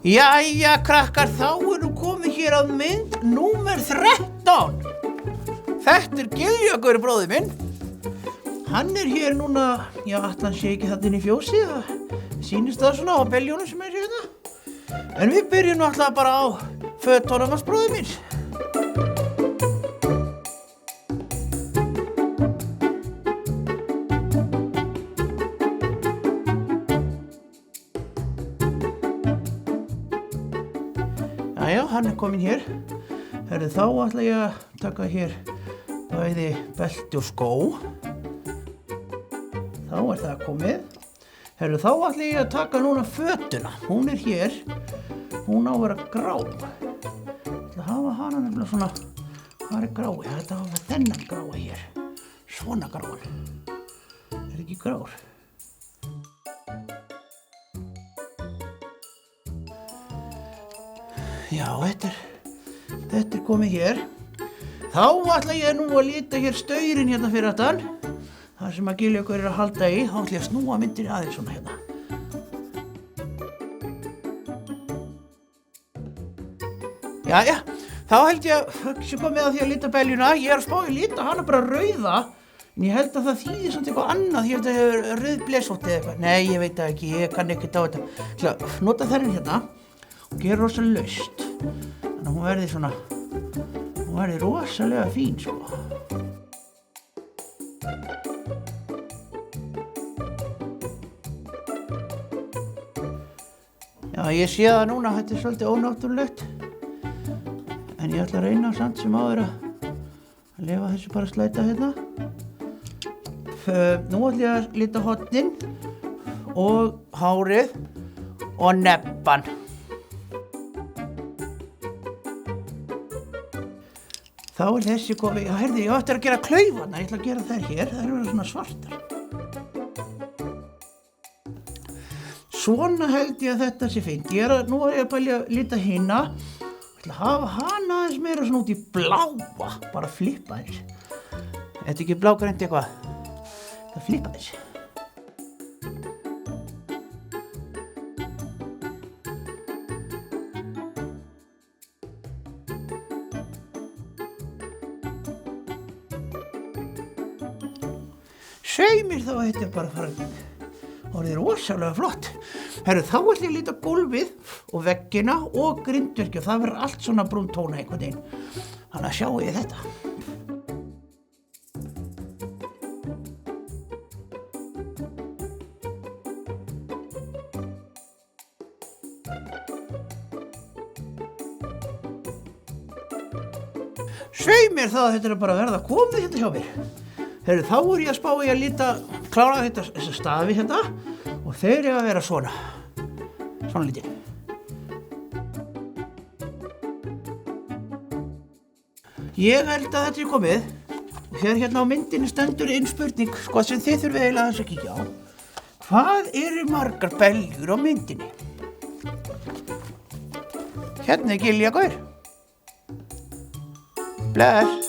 Jæja, krakkar, þá nú komið hér að mynd númer 13. Þetta Giljagur bróðir minn. Hann hér núna, já, hann sé ekki þarna inn í fjósi, það sýnist það svona á beljónum sem hérna. En við byrjum nú alltaf bara á fötunum hans bróðir míns. Jæja, hann kominn hér. Herðu, þá ætla ég að taka hér bæði belti og skó. Þá það komið. Herðu, þá ætla ég að taka núna fötuna. Hún hér. Hún á að vera grá. Ég ætla að hafa hana nefnilega svona. Hvað grái? Þetta á að vera þennan gráa hér. Svona gráan. Ekki grár? Já, þetta komið hér. Þá ætla ég nú að líta hér staurinn hérna fyrir aftan. Það sem að Giljagur að halda í. Þá ætla ég að snúa myndinni aðeins svona hérna. Jæja, þá held ég að sé komið að því að líta beljuna. Ég að spá í líta hana bara rauða. En ég held að það þýðir samt eitthvað annað. Ég held að það hefur rauð blesótt eða eitthvað. Nei, ég veit það ekki. Ég kann ekkert á þetta. Ég ætla að nota þennan hérna. Og gera rosa laust. Þannig að hún verði rosalega fín, sko. Já, ég sé það núna, þetta svolítið ónáttúrulegt. En ég ætla að reyna samt sem áður að leyfa þessu bara að slæta hérna. Nú ætla ég að líta hornin og hárið og nebban. Þá þessi komið, já, heyrðu, ég ætti að gera klaufana, ég ætla að gera þær hér, þær eru svona svartar. Svona held ég að þetta sé fínt. Nú er ég að pælja að líta hina, ég ætla að hafa hana aðeins meira svona út í bláa, bara flippa þess. Þetta ekki blágrænt eitthvað, það flippa þess. Segð mér þá að þetta bara fara orðið rosalega flott. Herru, þá ætla ég að líta gólfið og veggina og grindverki og það verður allt svona brún tóna einhvern veginn. Þannig að sjáu ég þetta. Segð mér þá að þetta bara verða komið hérna hjá mér. Herru, þá ég að spá í að klára þessa stafi hérna og þeir að vera svona lítið. Ég held að þetta komið og hér hérna á myndinni stendur inn spurning, sko, sem þið þurfið eiginlega aðeins að kíkja á. Hvað eru margar beljur á myndinni? Hérna Giljagur. Bless.